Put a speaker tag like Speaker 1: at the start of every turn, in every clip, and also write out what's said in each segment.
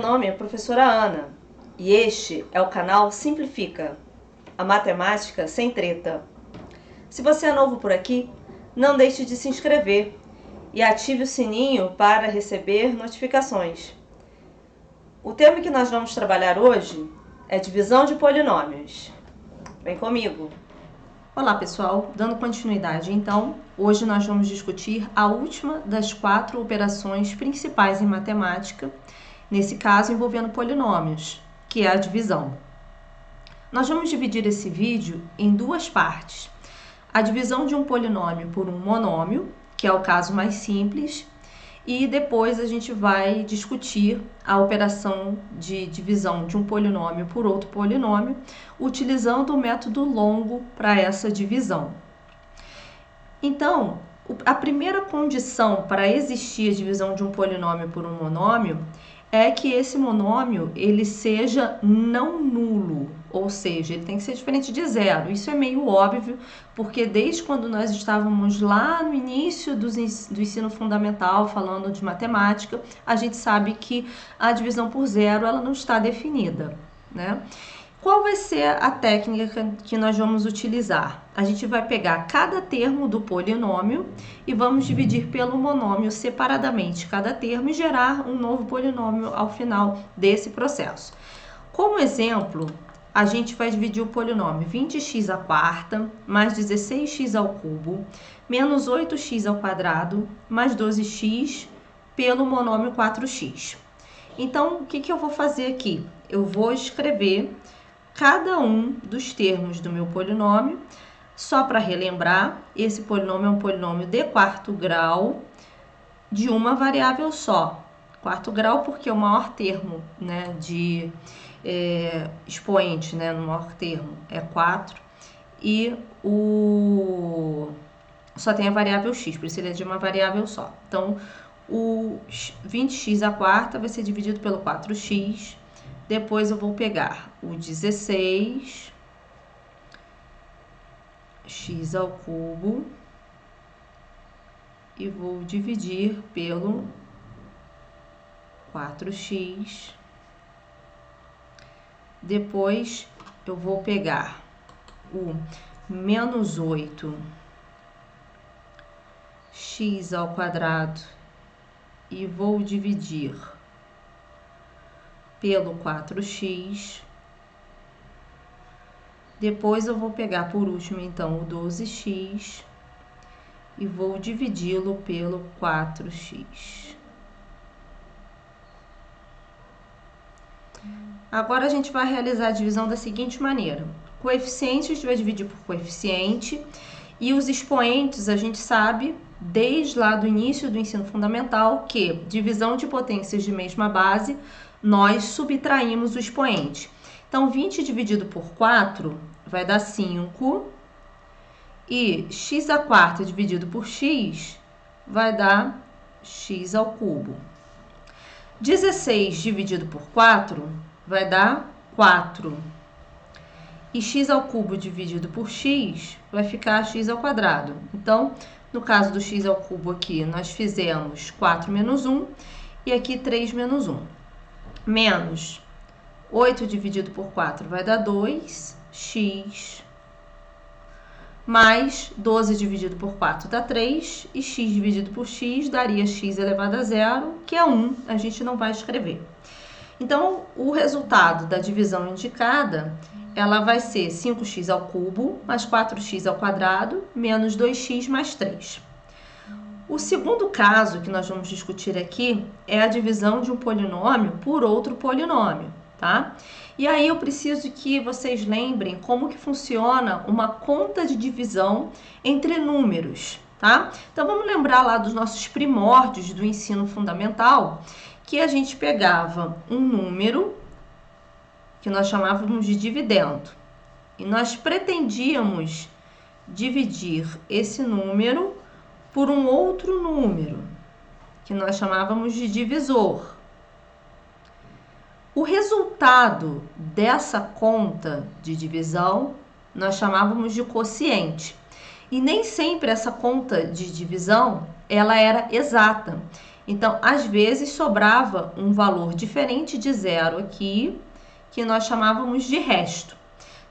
Speaker 1: nome é professora Ana e este é o canal Simplifica, a matemática sem treta. Se você é novo por aqui, não deixe de se inscrever e ative o sininho para receber notificações. O tema que nós vamos trabalhar hoje é divisão de polinômios. Vem comigo! Olá pessoal, dando continuidade então, hoje nós vamos discutir a última das 4 operações principais em matemática, nesse caso envolvendo polinômios, que é a divisão. Nós vamos dividir esse vídeo em 2 partes. A divisão de um polinômio por um monômio, que é o caso mais simples, e depois a gente vai discutir a operação de divisão de um polinômio por outro polinômio, utilizando o método longo para essa divisão. Então, a primeira condição para existir a divisão de um polinômio por um monômio é que esse monômio ele seja não nulo, ou seja, ele tem que ser diferente de zero. Isso é meio óbvio, porque desde quando nós estávamos lá no início do ensino fundamental, falando de matemática, a gente sabe que a divisão por zero ela não está definida, né? Qual vai ser a técnica que nós vamos utilizar? A gente vai pegar cada termo do polinômio e vamos dividir pelo monômio separadamente cada termo e gerar um novo polinômio ao final desse processo. Como exemplo, a gente vai dividir o polinômio 20x à quarta mais 16x ao cubo menos 8x ao quadrado mais 12x pelo monômio 4x. Então, o que eu vou fazer aqui? Eu vou escrever cada um dos termos do meu polinômio. Só para relembrar, esse polinômio é um polinômio de quarto grau de uma variável só. Quarto grau porque o maior termo, né, de expoente, né, no maior termo é 4 e só tem a variável x, por isso ele é de uma variável só. Então, o 20x à quarta vai ser dividido pelo 4x. Depois eu vou pegar o 16x ao cubo e vou dividir pelo 4x. Depois eu vou pegar o menos 8x ao quadrado e vou dividir pelo 4x. Depois eu vou pegar por último então o 12x e vou dividi-lo pelo 4x. Agora a gente vai realizar a divisão da seguinte maneira: coeficiente a gente vai dividir por coeficiente e os expoentes a gente sabe desde lá do início do ensino fundamental que divisão de potências de mesma base nós subtraímos o expoente. Então, 20 dividido por 4 vai dar 5 e x à quarta dividido por x vai dar x ao cubo. 16 dividido por 4 vai dar 4 e x ao cubo dividido por x vai ficar x ao quadrado. Então, no caso do x ao cubo aqui, nós fizemos 4 menos 1 e aqui 3 menos 1. Menos 8 dividido por 4 vai dar 2x, mais 12 dividido por 4 dá 3, e x dividido por x daria x elevado a zero, que é 1, a gente não vai escrever. Então, o resultado da divisão indicada, ela vai ser 5x ao cubo, mais 4x ao quadrado, menos 2x mais 3. O segundo caso que nós vamos discutir aqui é a divisão de um polinômio por outro polinômio, tá? E aí eu preciso que vocês lembrem como que funciona uma conta de divisão entre números, tá? Então vamos lembrar lá dos nossos primórdios do ensino fundamental, que a gente pegava um número que nós chamávamos de dividendo e nós pretendíamos dividir esse número por um outro número, que nós chamávamos de divisor. O resultado dessa conta de divisão nós chamávamos de quociente. E nem sempre essa conta de divisão ela era exata. Então, às vezes, sobrava um valor diferente de zero aqui, que nós chamávamos de resto,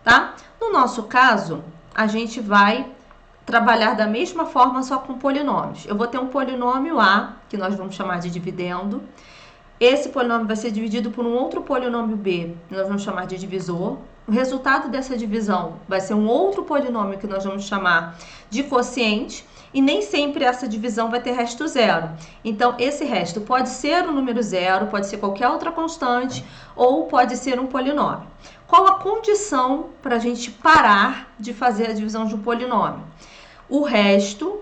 Speaker 1: tá? No nosso caso, a gente vai trabalhar da mesma forma, só com polinômios. Eu vou ter um polinômio A, que nós vamos chamar de dividendo. Esse polinômio vai ser dividido por um outro polinômio B, que nós vamos chamar de divisor. O resultado dessa divisão vai ser um outro polinômio que nós vamos chamar de quociente. E nem sempre essa divisão vai ter resto zero. Então, esse resto pode ser um número zero, pode ser qualquer outra constante, ou pode ser um polinômio. Qual a condição para a gente parar de fazer a divisão de um polinômio? O resto,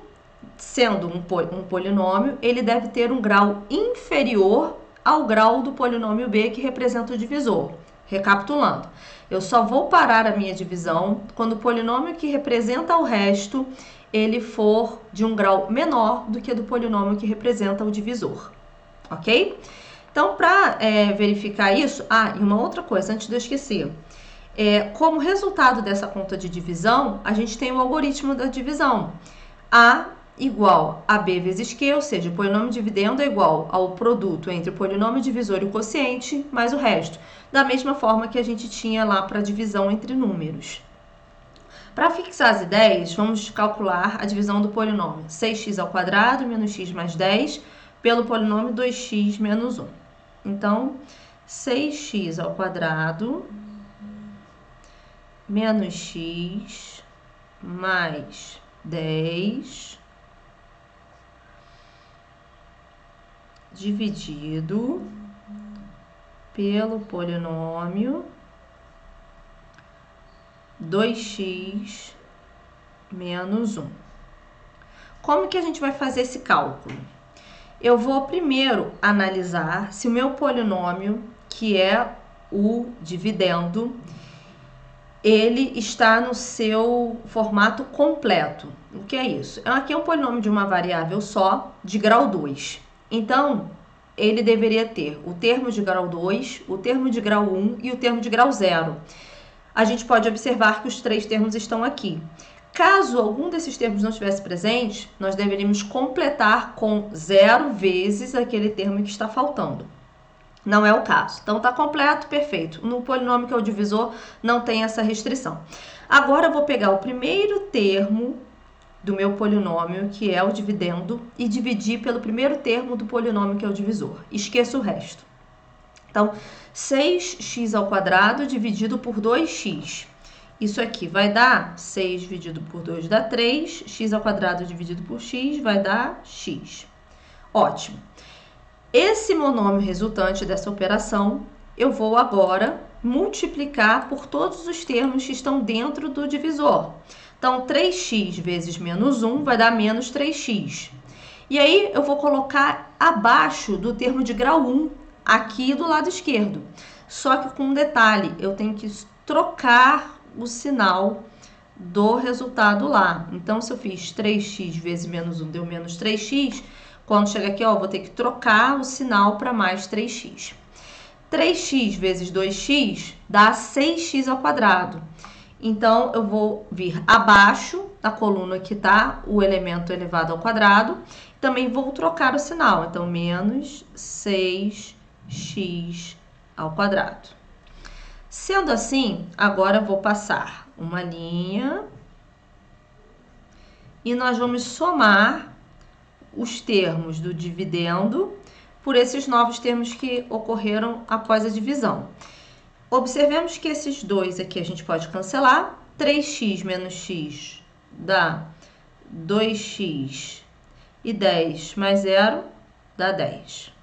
Speaker 1: sendo um polinômio, ele deve ter um grau inferior ao grau do polinômio B, que representa o divisor. Recapitulando, eu só vou parar a minha divisão quando o polinômio que representa o resto, ele for de um grau menor do que do polinômio que representa o divisor, ok? Então, para verificar isso... e uma outra coisa, antes de eu esquecer. Como resultado dessa conta de divisão, a gente tem o algoritmo da divisão. A igual a B vezes Q, ou seja, o polinômio dividendo é igual ao produto entre o polinômio divisor e o quociente, mais o resto. Da mesma forma que a gente tinha lá para a divisão entre números. Para fixar as ideias, vamos calcular a divisão do polinômio 6x² menos x mais 10 pelo polinômio 2x menos 1. Então, 6x² menos x mais 10 dividido pelo polinômio 2x menos 1. Como que a gente vai fazer esse cálculo? Eu vou primeiro analisar se o meu polinômio, que é o dividendo, ele está no seu formato completo. O que é isso? Aqui é um polinômio de uma variável só, de grau 2. Então, ele deveria ter o termo de grau 2, o termo de grau 1 e o termo de grau 0. A gente pode observar que os três termos estão aqui. Caso algum desses termos não estivesse presente, nós deveríamos completar com 0 vezes aquele termo que está faltando. Não é o caso. Então, está completo, perfeito. No polinômio que é o divisor, não tem essa restrição. Agora, eu vou pegar o primeiro termo do meu polinômio, que é o dividendo, e dividir pelo primeiro termo do polinômio, que é o divisor. Esqueça o resto. Então, 6x² dividido por 2x. Isso aqui vai dar 6 dividido por 2 dá 3, x² dividido por x vai dar x. Ótimo. Esse monômio resultante dessa operação, eu vou agora multiplicar por todos os termos que estão dentro do divisor. Então, 3x vezes menos 1 vai dar menos 3x. E aí, eu vou colocar abaixo do termo de grau 1, aqui do lado esquerdo. Só que com um detalhe, eu tenho que trocar o sinal do resultado lá. Então, se eu fiz 3x vezes menos 1 deu menos 3x, quando chegar aqui, vou ter que trocar o sinal para mais 3x. 3x vezes 2x dá 6x². Então, eu vou vir abaixo da coluna que está o elemento elevado ao quadrado. Também vou trocar o sinal. Então, menos 6x². Sendo assim, agora eu vou passar uma linha e nós vamos somar os termos do dividendo por esses novos termos que ocorreram após a divisão. Observemos que esses dois aqui a gente pode cancelar. 3x menos x dá 2x e 10 mais 0 dá 10.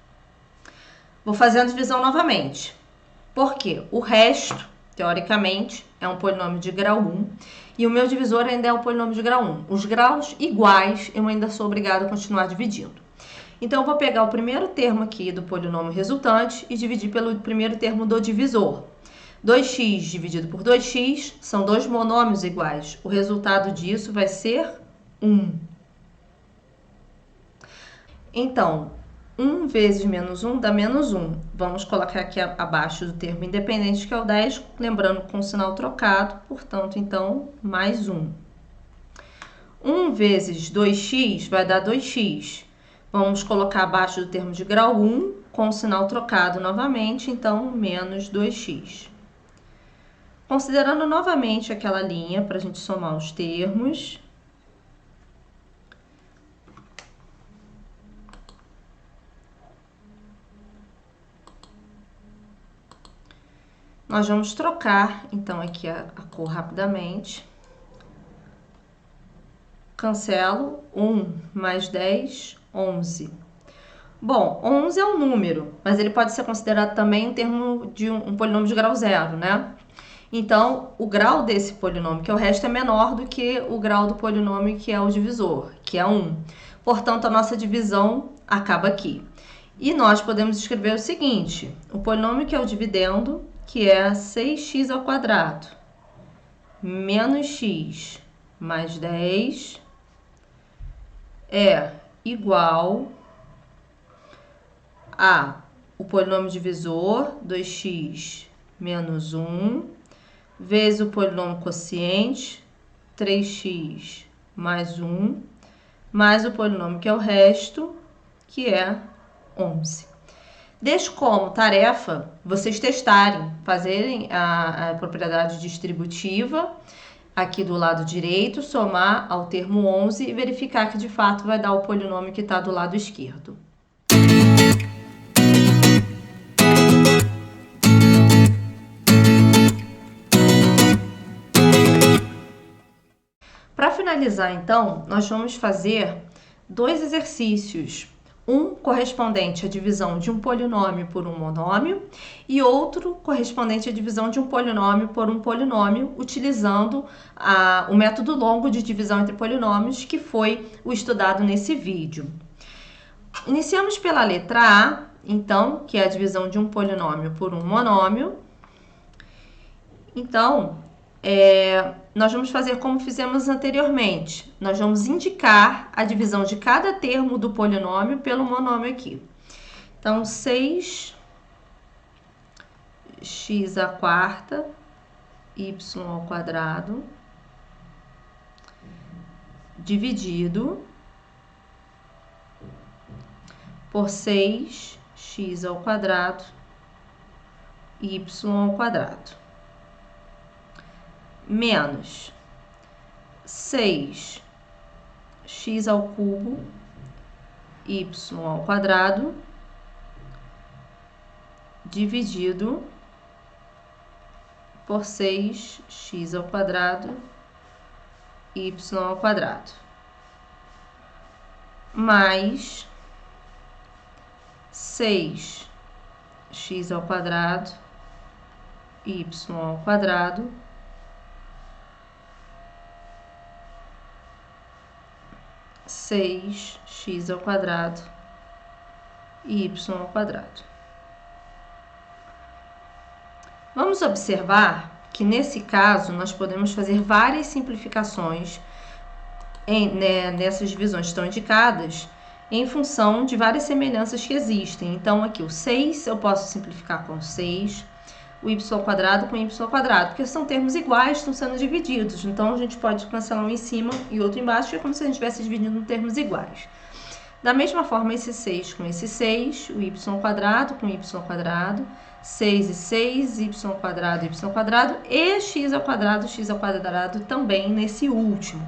Speaker 1: Vou fazer a divisão novamente. Porque o resto, teoricamente, é um polinômio de grau 1 e o meu divisor ainda é um polinômio de grau 1. Os graus iguais, eu ainda sou obrigada a continuar dividindo. Então, eu vou pegar o primeiro termo aqui do polinômio resultante e dividir pelo primeiro termo do divisor. 2x dividido por 2x são dois monômios iguais. O resultado disso vai ser 1. Então, 1 vezes menos 1 dá menos 1. Vamos colocar aqui abaixo do termo independente, que é o 10, lembrando com o sinal trocado, portanto, então, mais 1. 1 vezes 2x vai dar 2x. Vamos colocar abaixo do termo de grau 1, com o sinal trocado novamente, então, menos 2x. Considerando novamente aquela linha para a gente somar os termos. Nós vamos trocar, então, aqui a cor rapidamente. Cancelo, 1 mais 10, 11. Bom, 11 é um número, mas ele pode ser considerado também um termo de um polinômio de grau zero, né? Então, o grau desse polinômio, que é o resto, é menor do que o grau do polinômio que é o divisor, que é 1. Portanto, a nossa divisão acaba aqui. E nós podemos escrever o seguinte: o polinômio que é o dividendo, que é 6x ao quadrado, menos x mais 10, é igual a o polinômio divisor, 2x menos 1, vezes o polinômio quociente, 3x mais 1, mais o polinômio que é o resto, que é 11. Deixo como tarefa vocês testarem, fazerem a propriedade distributiva aqui do lado direito, somar ao termo 11 e verificar que de fato vai dar o polinômio que está do lado esquerdo. Para finalizar, então, nós vamos fazer dois exercícios. Um correspondente à divisão de um polinômio por um monômio e outro correspondente à divisão de um polinômio por um polinômio, utilizando o método longo de divisão entre polinômios, que foi o estudado nesse vídeo. Iniciamos pela letra A, então, que é a divisão de um polinômio por um monômio. Então, nós vamos fazer como fizemos anteriormente. Nós vamos indicar a divisão de cada termo do polinômio pelo monômio aqui. Então, 6x à quarta, y ao quadrado, dividido por 6x ao quadrado, y ao quadrado. Menos 6x ao cubo, y ao quadrado, dividido por 6x ao quadrado, y ao quadrado. Mais 6x ao quadrado, y ao quadrado, seis x ao quadrado e y ao quadrado. Vamos observar que nesse caso nós podemos fazer várias simplificações nessas divisões que estão indicadas em função de várias semelhanças que existem. Então aqui o 6 eu posso simplificar com 6, o y ao quadrado com y ao quadrado, porque são termos iguais, estão sendo divididos. Então, a gente pode cancelar um em cima e outro embaixo, que é como se a gente estivesse dividindo em termos iguais. Da mesma forma, esse 6 com esse 6, o y ao quadrado com y ao quadrado, 6 e 6, y ao quadrado e x ao quadrado também nesse último.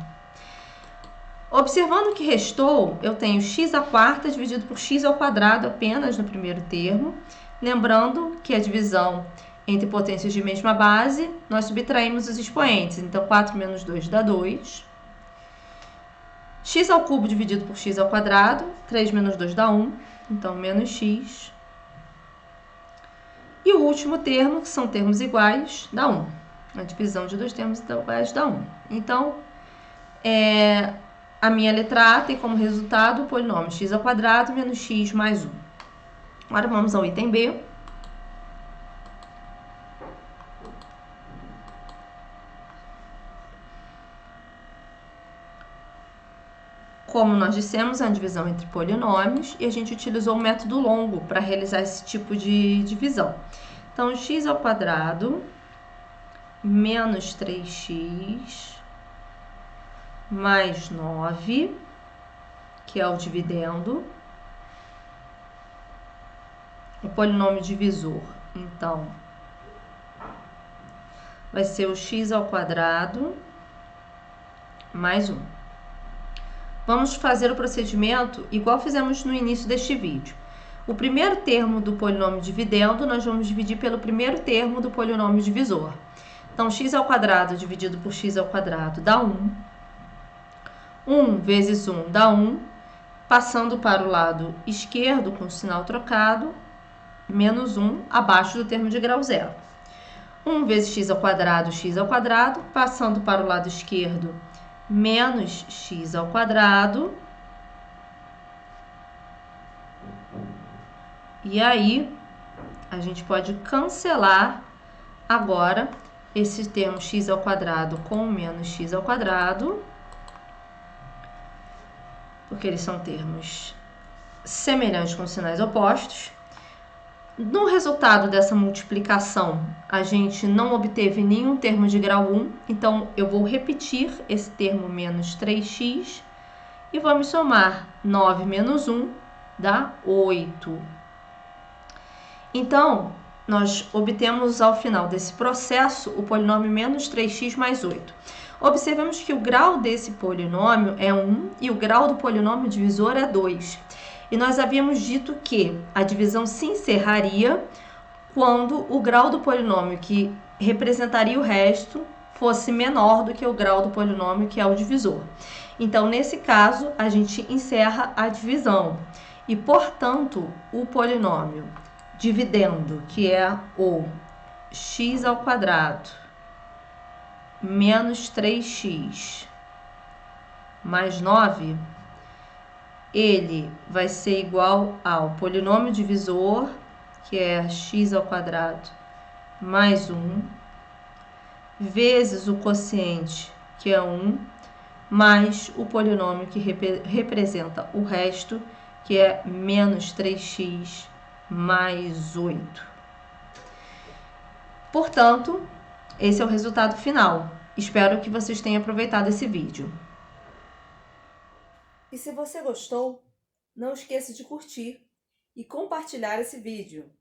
Speaker 1: Observando o que restou, eu tenho x à quarta dividido por x ao quadrado apenas no primeiro termo. Lembrando que a divisão entre potências de mesma base, nós subtraímos os expoentes. Então, 4 menos 2 dá 2. X ao cubo dividido por x ao quadrado, 3 menos 2 dá 1. Então, menos x. E o último termo, que são termos iguais, dá 1. A divisão de dois termos iguais dá 1. Então, a minha letra A tem como resultado o polinômio x ao quadrado menos x mais 1. Agora, vamos ao item B. Como nós dissemos, é uma divisão entre polinômios e a gente utilizou o método longo para realizar esse tipo de divisão. Então, x ao quadrado menos 3x mais 9, que é o dividendo, o polinômio divisor. Então, vai ser o x ao quadrado mais 1. Vamos fazer o procedimento igual fizemos no início deste vídeo. O primeiro termo do polinômio dividendo, nós vamos dividir pelo primeiro termo do polinômio divisor. Então, x ao quadrado dividido por x ao quadrado dá 1. 1 vezes 1 dá 1. Passando para o lado esquerdo com o sinal trocado, menos 1 abaixo do termo de grau zero. 1 vezes x ao quadrado, passando para o lado esquerdo, menos x ao quadrado. E aí, a gente pode cancelar agora esse termo x ao quadrado com menos x ao quadrado, porque eles são termos semelhantes com sinais opostos. No resultado dessa multiplicação, a gente não obteve nenhum termo de grau 1, então eu vou repetir esse termo menos 3x e vamos somar 9 menos 1 dá 8. Então, nós obtemos ao final desse processo o polinômio menos 3x mais 8. Observemos que o grau desse polinômio é 1 e o grau do polinômio divisor é 2. E nós havíamos dito que a divisão se encerraria quando o grau do polinômio que representaria o resto fosse menor do que o grau do polinômio que é o divisor. Então, nesse caso, a gente encerra a divisão. E, portanto, o polinômio dividendo, que é o x ao quadrado menos 3x mais 9, ele vai ser igual ao polinômio divisor, que é x ao quadrado mais 1, vezes o quociente, que é 1, mais o polinômio que representa o resto, que é menos 3x mais 8. Portanto, esse é o resultado final. Espero que vocês tenham aproveitado esse vídeo.
Speaker 2: E se você gostou, não esqueça de curtir e compartilhar esse vídeo.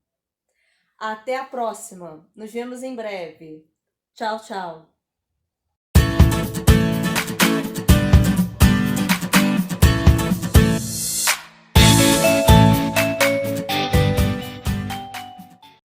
Speaker 2: Até a próxima! Nos vemos em breve. Tchau, tchau!